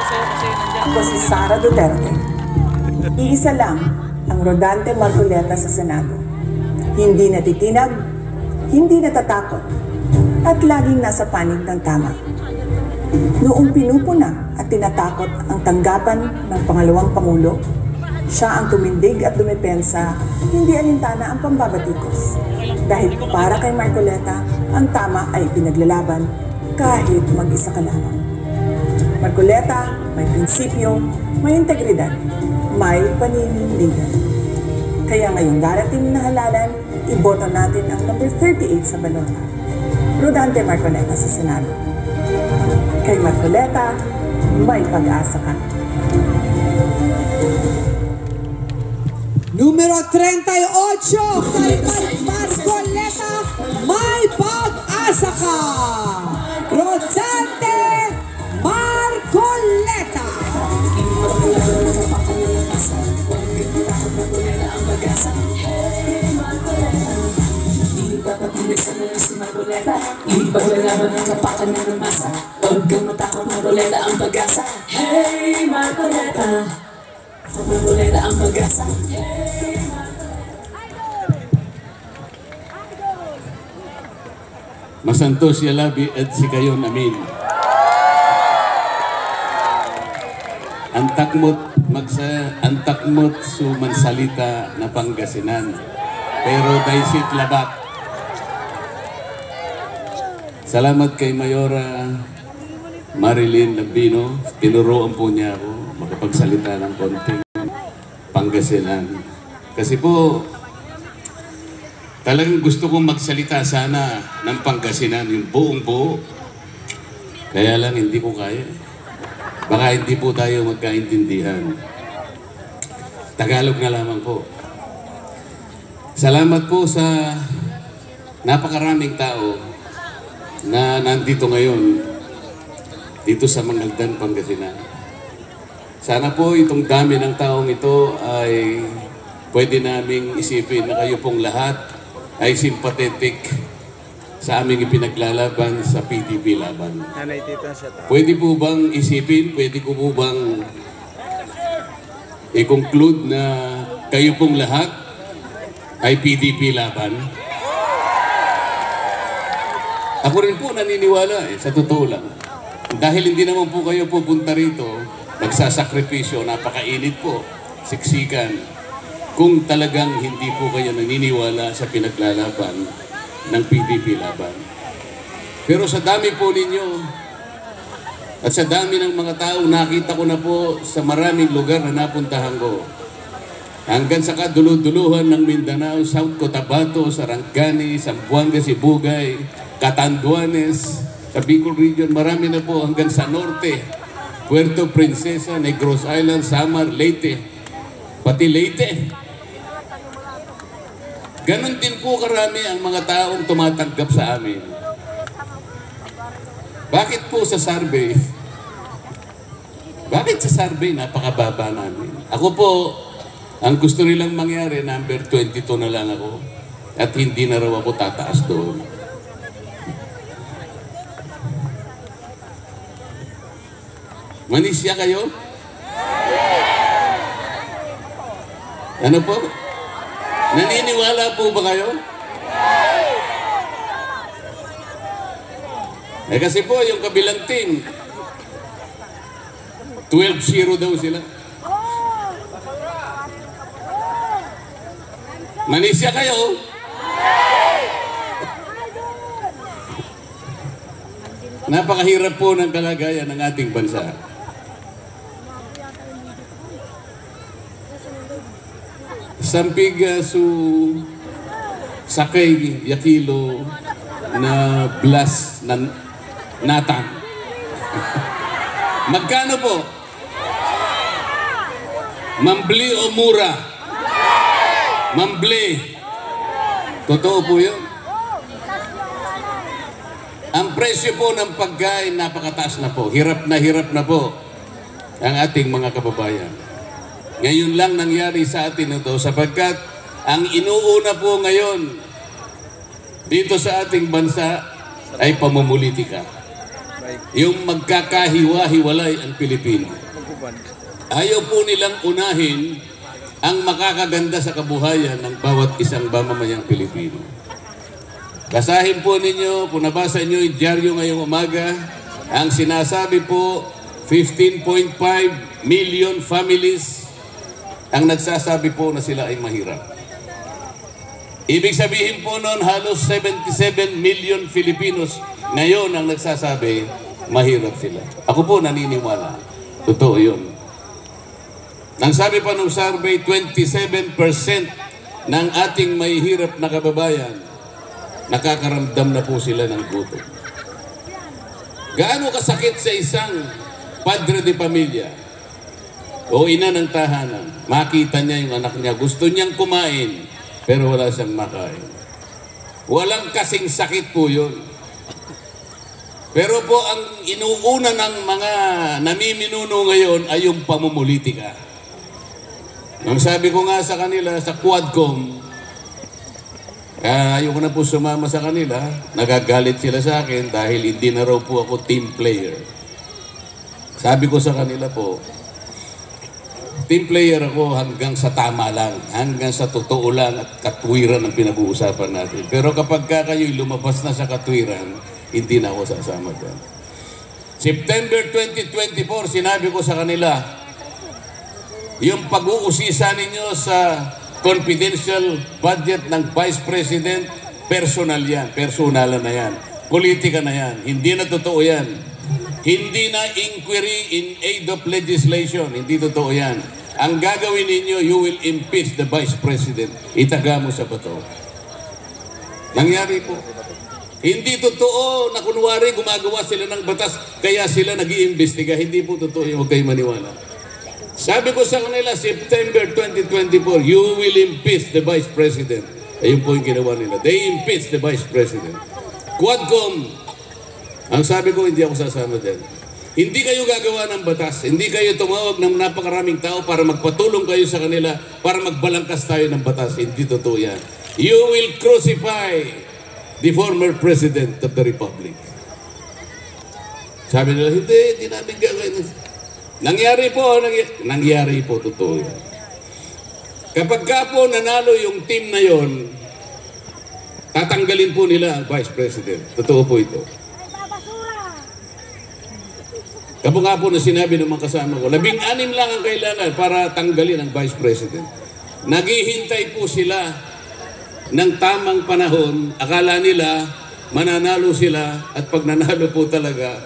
Ako si Sara Duterte. Iisa lang ang Rodante Marcoleta sa Senado. Hindi natitinag, hindi natatakot, at laging nasa panig ng tama. Noong pinupuna at tinatakot ang tanggapan ng pangalawang Pangulo, siya ang tumindig at dumepensa, hindi alintana ang pambabatikos. Dahil para kay Marcoleta, ang tama ay pinaglalaban kahit mag-isa ka lamang. Marcoleta, may prinsipyo, may integridad, may paninindigan. Kaya ngayong darating na halalan, iboto natin ang number 38 sa balota. Rodante Marcoleta sa Senado. Kay Marcoleta, may pag-asa ka. Numero 38, kay Marcoleta, may pag-asa ka! Rodante Marcoleta! Ipapatindig sa mga si Marcoleta, ipaglalaban ang kapakan ng masa. Huwag kang matakot, Marcoleta ang pag-asa. Hey Marcoleta, Marcoleta ang pag-asa. Masanto siya labi at si kayon, amin. Antakmot sumansalita na Pangasinan, pero daisit labak. Salamat kay Mayora Marilyn Lambino, tinuruan po niya ako makapagsalita ng konting Pangasinan. Kasi po, talagang gusto kong magsalita sana ng Pangasinan, yung buong buo. Kaya lang hindi ko kaya. Baka hindi po tayo magkaintindihan. Tagalog na lamang po. Salamat po sa napakaraming tao na nandito ngayon dito sa Mangaldan, Pangasinan. Sana po itong dami ng taong ito ay pwede naming isipin na kayo pong lahat ay sympathetic sa aming ipinaglalaban sa PDP laban. Pwede po bang isipin, pwede ko po bang i-conclude na kayo pong lahat ay PDP laban? Ako rin po naniniwala sa totoo lang. Dahil hindi naman po kayo pupunta rito, nagsasakripisyo, napakainit po, siksikan, kung talagang hindi po kayo naniniwala sa pinaglalaban ng PDP laban. Pero sa dami po ninyo at sa dami ng mga taong nakita ko na po sa maraming lugar na napuntahan ko, hanggang sa kaduluduluhan ng Mindanao, South Cotabato, Sarangani, Zamboanga, Sibugay, Catanduanes, sa Bicol Region, marami na po hanggang sa Norte, Puerto Princesa, Negros Island, Samar, Leyte, pati Leyte. Ganon din po karami ang mga taong tumatanggap sa amin. Bakit po sa survey? Bakit sa survey napakababa namin? Ako po, ang gusto nilang mangyari, number 22 na lang ako. At hindi na raw ako tataas doon. Manisya kayo? Ano po? Naniniwala po ba kayo? Eh kasi po yung kabilang team, 12-0 daw sila. Manisya kayo? Napakahirap po ng kalagayan ng ating bansa. Sampiga su sakay yakilo na blas na natan. Magkano po? Mambli o mura? Mambli. Totoo po yun. Ang presyo po ng pagkain napakataas na po. Hirap na po ang ating mga kababayan. Ngayon lang nangyari sa atin ito sapagkat ang inuuna po ngayon dito sa ating bansa ay pamumulitika. yung magkakahiwa-hiwalay ang Pilipino. Ayaw po nilang unahin ang makakaganda sa kabuhayan ng bawat isang mamamayang Pilipino. Basahin po ninyo, kung nabasa nyo yung dyaryo ngayong umaga, ang sinasabi po, 15.5 million families ang nagsasabi po na sila ay mahirap. Ibig sabihin po noon, halos 77 million Filipinos ngayon ang nagsasabi, mahirap sila. Ako po naniniwala. Totoo yun. Nang sabi pa ng survey, 27% ng ating mahihirap na kababayan, nakakaramdam na po sila ng gutom. Gaano kasakit sa isang padre de pamilya o ina ng tahanan, makita niya yung anak niya, gusto niyang kumain, pero wala siyang makain. Walang kasing sakit po yun. Pero po ang inuuna ng mga namiminuno ngayon ay yung pamumulitika. Ang sabi ko nga sa kanila, sa Quadcom, ayoko na po sumama sa kanila, nagagalit sila sa akin dahil hindi na raw po ako team player. Sabi ko sa kanila po, team player ako hanggang sa tama lang, hanggang sa totoo lang at katwiran ang pinag-uusapan natin. Pero kapag kayo'y lumabas na sa katwiran, hindi na ako sasama dyan. September 2024, sinabi ko sa kanila, yung pag-uusisa ninyo sa confidential budget ng Vice President, personal yan, personalan na yan, politika na yan, hindi na totoo yan. Hindi na inquiry in aid of legislation, hindi totoo yan. Ang gagawin ninyo, you will impeach the Vice President. Itaga mo sa bato. Nangyari po. Hindi totoo na kunwari gumagawa sila ng batas, kaya sila nag-iimbestiga. Hindi po totoo yung huwag kayo maniwala. Sabi ko sa kanila, September 2024, you will impeach the Vice President. Ayun po yung ginawa nila. They impeach the Vice President. Quadcom, ang sabi ko, hindi ako sasama dyan. Hindi kayo gagawa ng batas. Hindi kayo tumawag ng napakaraming tao para magpatulong kayo sa kanila, para magbalangkas tayo ng batas. Hindi totoo yan. You will crucify the former President of the Republic. Sabi nila, hindi namin gagawin. Nangyari po, totoo yan. Kapag ka po nanalo yung team na yon, tatanggalin po nila ang Vice President. Totoo po ito. Kapag nga po na sinabi ng mga kasama ko, 16 lang ang kailangan para tanggalin ang Vice President. Naghihintay po sila ng tamang panahon. Akala nila mananalo sila at pag nanalo po talaga,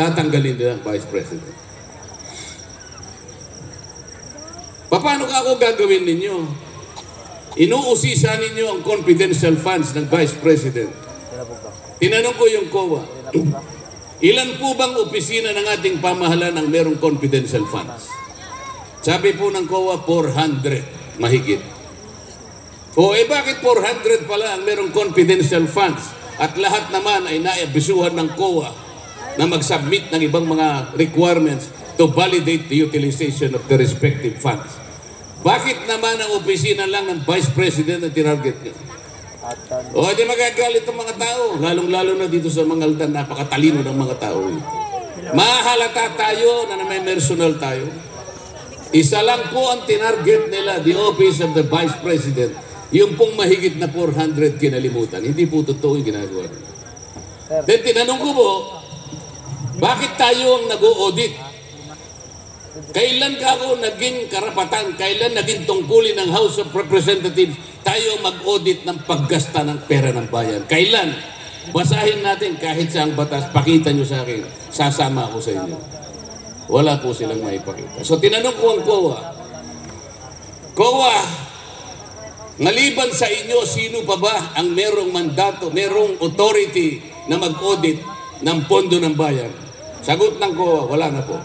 tatanggalin nila ang Vice President. Paano ka ako gagawin ninyo? Inuusisa ninyo ang confidential funds ng Vice President. Tinanong ko yung COA, ilan po bang opisina ng ating pamahalaan ang merong confidential funds? Sabi po ng COA, 400 mahigit. Bakit 400 pala ang merong confidential funds at lahat naman ay naabisuhan ng COA na mag-submit ng ibang mga requirements to validate the utilization of the respective funds? Bakit naman ang opisina lang ng Vice President na tinarget niyo? Di magagalit ang mga tao, lalong-lalo na dito sa Mangaldan, napakatalino ng mga tao. Mahalata tayo na may personal tayo. Isa lang po ang tinarget nila, the office of the Vice President. Yung pong mahigit na 400 kinalimutan. Hindi po totoo yung ginagawa. Then tinanong ko po, bakit tayo ang nag-o-audit? Kailan ka ako naging karapatan, kailan naging tungkulin ng House of Representatives tayo mag-audit ng paggasta ng pera ng bayan? Kailan? Basahin natin kahit sa ang batas, pakita nyo sa akin, sasama ako sa inyo. Wala po silang maipakita. So tinanong ko ang COA, maliban sa inyo, sino pa ba ang merong mandato, merong authority na mag-audit ng pondo ng bayan? Sagot ng COA, wala na po.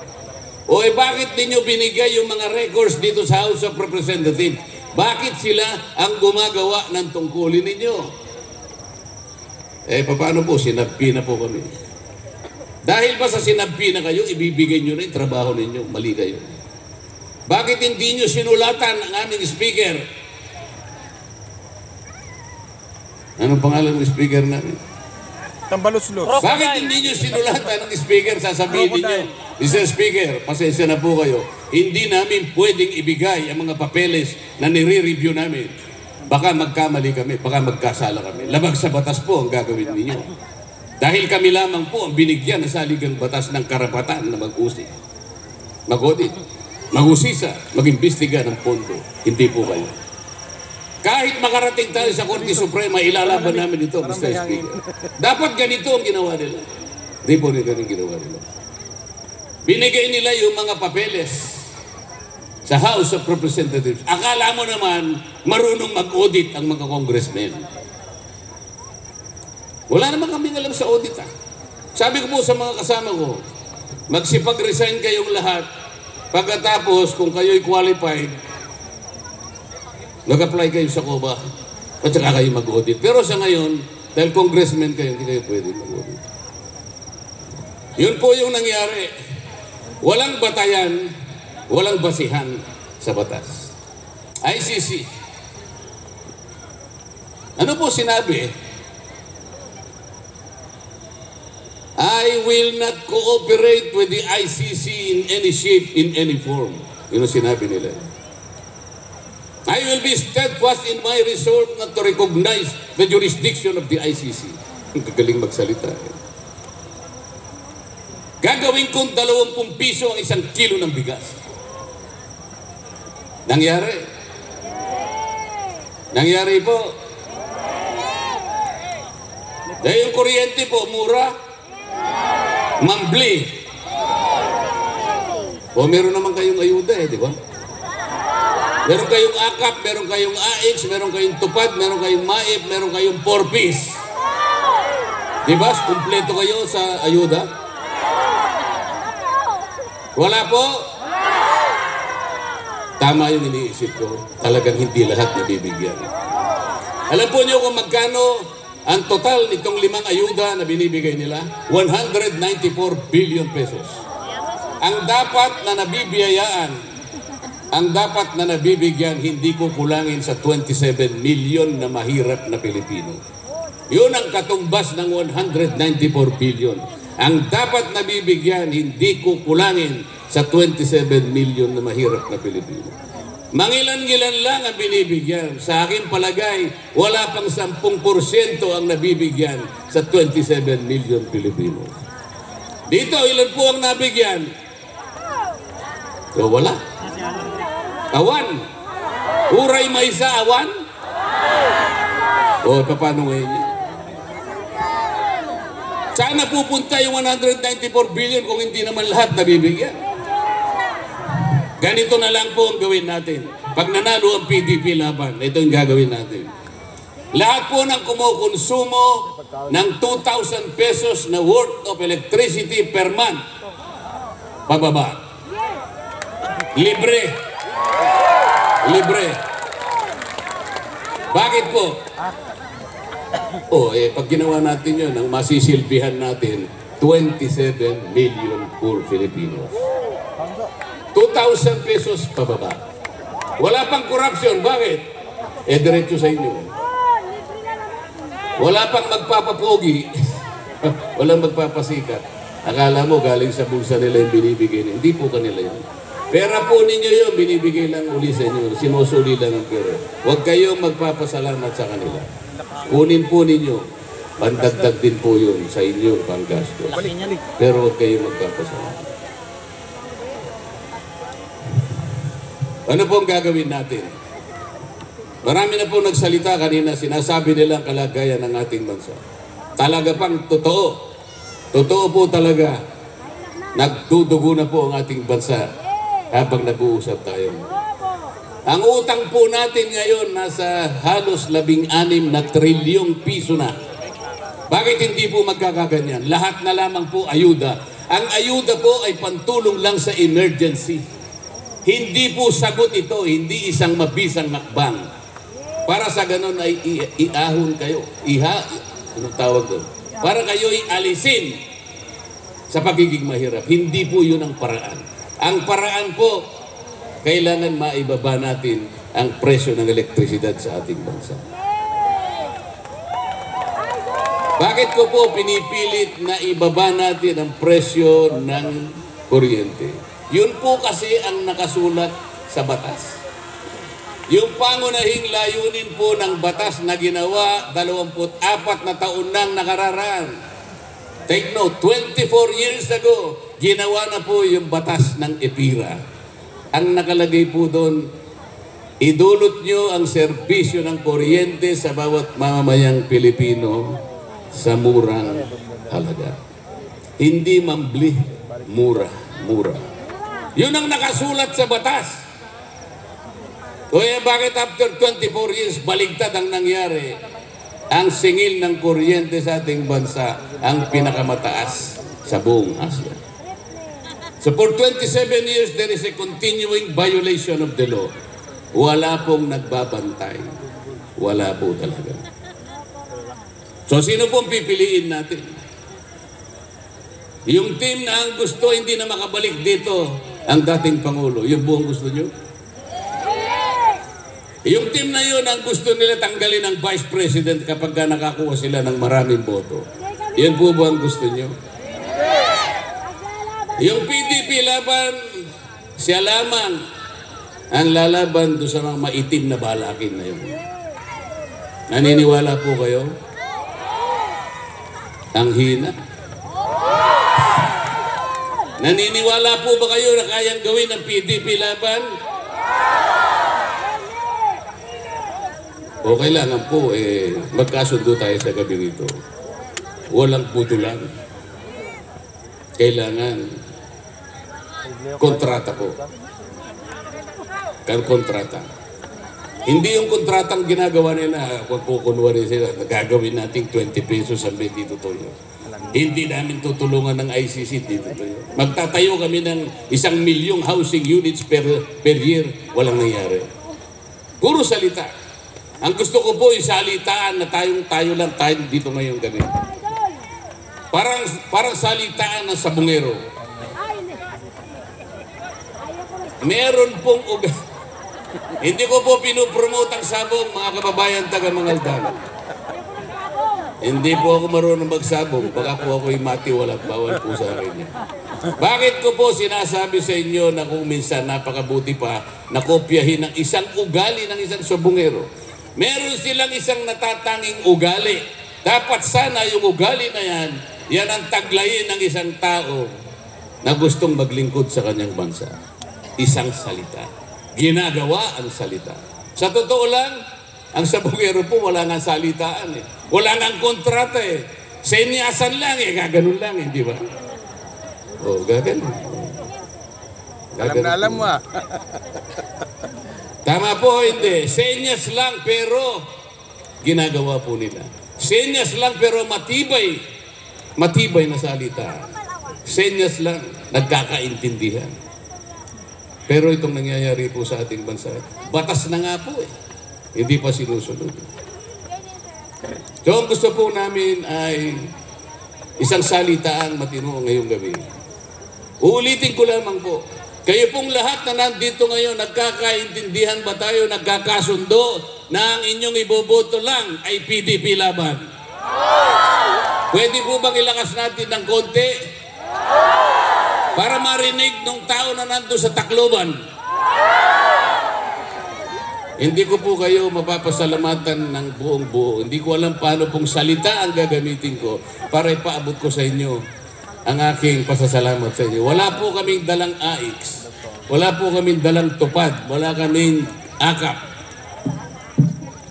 Bakit ninyo binigay yung mga records dito sa House of Representatives? Bakit sila ang gumagawa ng tungkulin ninyo? Paano po? Sinabpi na po kami. Dahil ba sa sinabpi na kayo, ibibigay nyo na yung trabaho ninyo? Mali kayo. Bakit hindi nyo sinulatan ang aming speaker? Anong pangalan ng speaker namin? Tambaluslos. Bakit hindi nyo sinulatan ng speaker? Sasabihin ninyo, Mr. Speaker, pasensya na po kayo. Hindi namin pwedeng ibigay ang mga papeles na nire-review namin. Baka magkamali kami, baka magkasala kami. Labag sa batas po ang gagawin ninyo. Dahil kami lamang po ang binigyan ng saligang batas ng karapatan na mag-usik, mag-audit, mag-usisa, mag-imbestiga ng pondo. Hindi po kayo. Kahit makarating tayo sa Korte Suprema, ilalaban namin ito, Mr. Speaker. Dapat ganito ang ginawa nila. Hindi po nila ganun ginawa nila. Binigay nila yung mga papeles sa House of Representatives. Akala mo naman, marunong mag-audit ang mga congressmen. Wala naman kaming alam sa audit. Sabi ko po sa mga kasama ko, magsipag-resign kayong lahat. Pagkatapos, kung kayo'y qualified, nag-apply kayo sa COBA at saka kayo mag-audit. Pero sa ngayon, dahil congressman kayo, hindi kayo pwede mag-audit. Yun po yung nangyari. Walang batayan, walang basihan sa batas. ICC. Ano po sinabi? I will not cooperate with the ICC in any shape, in any form. Yun ang sinabi nila. I will be steadfast in my resolve not to recognize the jurisdiction of the ICC. Ang kagaling magsalita. Gagawin kong 20 piso ang 1 kilo ng bigas. Nangyari. Nangyari po. Dahil yung kuryente po, mura. Mambli. O meron naman kayong ayuda di ba? Meron kayong AKAP, meron kayong AX, meron kayong tupad, meron kayong MAIP, meron kayong 4-piece. Diba? Kumpleto kayo sa ayuda? Wala po? Tama yung iniisip ko. Talagang hindi lahat nabibigyan. Alam po niyo kung magkano ang total nitong 5 ayuda na binibigay nila? 194 billion pesos. Ang dapat na nabibiyayaan, ang dapat na nabibigyan, hindi ko kulangin sa 27 million na mahirap na Pilipino. Yun ang katumbas ng 194 billion. Ang dapat nabibigyan, hindi ko kulangin sa 27 million na mahirap na Pilipino. Mangilan-ngilan lang ang binibigyan. Sa aking palagay, wala pang 10% ang nabibigyan sa 27 million Pilipino. Dito, ilan po ang nabigyan? So, wala. Awan. Uray Maysa, awan? O, paano ngayon yan? Saan napupunta yung 194 billion kung hindi naman lahat nabibigyan? Ganito na lang po ang gawin natin. Pag nanalo ang PDP laban, ito yung gagawin natin. Lahat po ng kumukonsumo ng 2,000 pesos na worth of electricity per month, pababa. Libre. Libre. Bakit po? Pag ginawa natin yun, ang masisilbihan natin, 27 million poor Filipinos. 2,000 pesos pababa. Wala pang corruption. Bakit? Diretso sa inyo. Wala pang magpapapogi. Walang magpapasikat. Akala mo galing sa bulsa nila yung binibigay. Hindi po kanila yun. Pera po ninyo yun, binibigay lang uli sa inyo. Sinusuli lang ang pera. Huwag kayong magpapasalamat sa kanila. Kunin po ninyo. Pandagdag din po yun sa inyo, panggastos. Pero huwag kayong magpapasalamat. Ano po ang gagawin natin? Marami na po nagsalita kanina, sinasabi nila ang kalagayan ng ating bansa. Talaga pang totoo. Totoo po talaga. Nagdudugo na po ang ating bansa habang nag-uusap tayo. Ang utang po natin ngayon nasa halos 16 na trilyong piso na. Bakit hindi po magkakaganyan? Lahat na lamang po ayuda. Ang ayuda po ay pantulong lang sa emergency. Hindi po sagot ito, hindi isang mabisang hakbang. Para sa ganun ay iahon kayo. Anong tawag doon? Para kayo alisin sa pagiging mahirap. Hindi po yun ang paraan. Ang paraan po, kailangan maibaba natin ang presyo ng elektrisidad sa ating bansa. Bakit ko po pinipilit na ibaba natin ang presyo ng kuryente? Yun po kasi ang nakasulat sa batas. Yung pangunahing layunin po ng batas na ginawa 24 na taon nang nakararaan. Take note, 24 years ago, ginawa na po yung batas ng EPIRA. Ang nakalagay po doon, idulot nyo ang serbisyo ng kuryente sa bawat mamamayang Pilipino sa murang halaga. Hindi mambli, mura. Yun ang nakasulat sa batas. Kaya bakit after 24 years, baligtad ang nangyari? Ang singil ng kuryente sa ating bansa ang pinakamataas sa buong Asia. So for 27 years, there is a continuing violation of the law. Wala pong nagbabantay. Wala po talaga. So sino pong pipiliin natin? Yung team na ang gusto hindi na makabalik dito ang dating Pangulo. Yung buong gusto nyo? Yung team na yun ang gusto nila tanggalin ang Vice President kapag nakakuha sila ng maraming boto. Yan po ba ang gusto nyo? Yung PDP laban, siya lamang ang lalaban doon sa mga maitim na balakin na yun. Naniniwala po kayo? Ang hina. Naniniwala po ba kayo na kayang gawin ng PDP laban? O kailangan po magkasundo tayo sa gabi nito. Walang putulan. Kailangan kontrata po. Kontrata. Hindi yung kontratang ginagawa nila, kung po kunwari sila, gagawin nating 20 pesos ang dito tuyo. Hindi namin tutulungan ng ICC dito tuyo. Magtatayo kami ng 1 milyong housing units per year. Walang nangyari. Puro salita. Ang gusto ko po salitaan na tayo lang dito ngayong gabi. Parang salitaan ng sabungero. Meron pong hindi ko po pinupromote ang sabong, mga kababayan taga Mangaldan. Hindi po ako marunong magsabong, baka po ako'y matiwalat, bawal po sa akin yan. Bakit ko po sinasabi sa inyo na kung minsan napakabuti pa na kopyahin ng isang ugali ng isang sabongero? Meron silang isang natatanging ugali. Dapat sana yung ugali na yan ang taglayin ng isang tao na gustong maglingkod sa kanyang bansa. Isang salita. Ginagawa ang salita. Sa totoo lang, ang sabongero po wala nga salitaan eh. Wala nga kontrata eh. Senyasan lang eh, gaganon lang eh, di ba? O, gaganon. Alam na alam mo ah. Tama po, hindi. Senyas lang pero ginagawa po nila. Senyas lang pero matibay. Matibay na salita. Senyas lang, nagkakaintindihan. Pero itong nangyayari po sa ating bansa, batas na nga po eh. Hindi pa sinusunod. So ang gusto po namin ay isang salitaan matino ngayong gabi. Uulitin ko lamang po. Kayo pong lahat na nandito ngayon, nagkakaintindihan ba tayo, nagkakasundo na ang inyong iboboto lang ay PDP laban? Pwede po bang ilakas natin ng konti? Para marinig ng tao na nandun sa Tacloban. Hindi ko po kayo mapapasalamatan ng buong buo. Hindi ko alam paano pong salita ang gagamitin ko para ipaabot ko sa inyo ang aking pasasalamat sa inyo. Wala po kaming dalang AX. Wala po kaming dalang tupad. Wala kaming akap.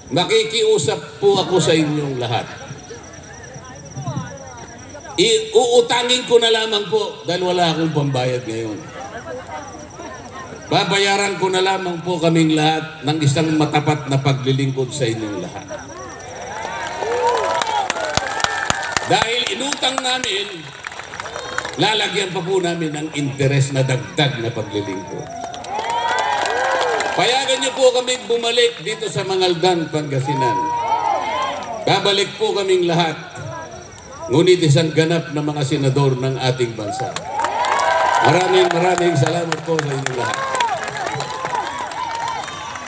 Makikiusap po ako sa inyong lahat. Uutangin ko na lamang po dahil wala akong pambayad ngayon. Babayaran ko na lamang po kaming lahat ng isang matapat na paglilingkod sa inyong lahat. Dahil inutang namin, lalagyan pa po namin ng interes na dagdag na paglilingkod. Payagan niyo po kaming bumalik dito sa Mangaldan, Pangasinan. Babalik po kaming lahat. Ngunit isang ganap na mga senador ng ating bansa. Maraming salamat po sa inyong lahat.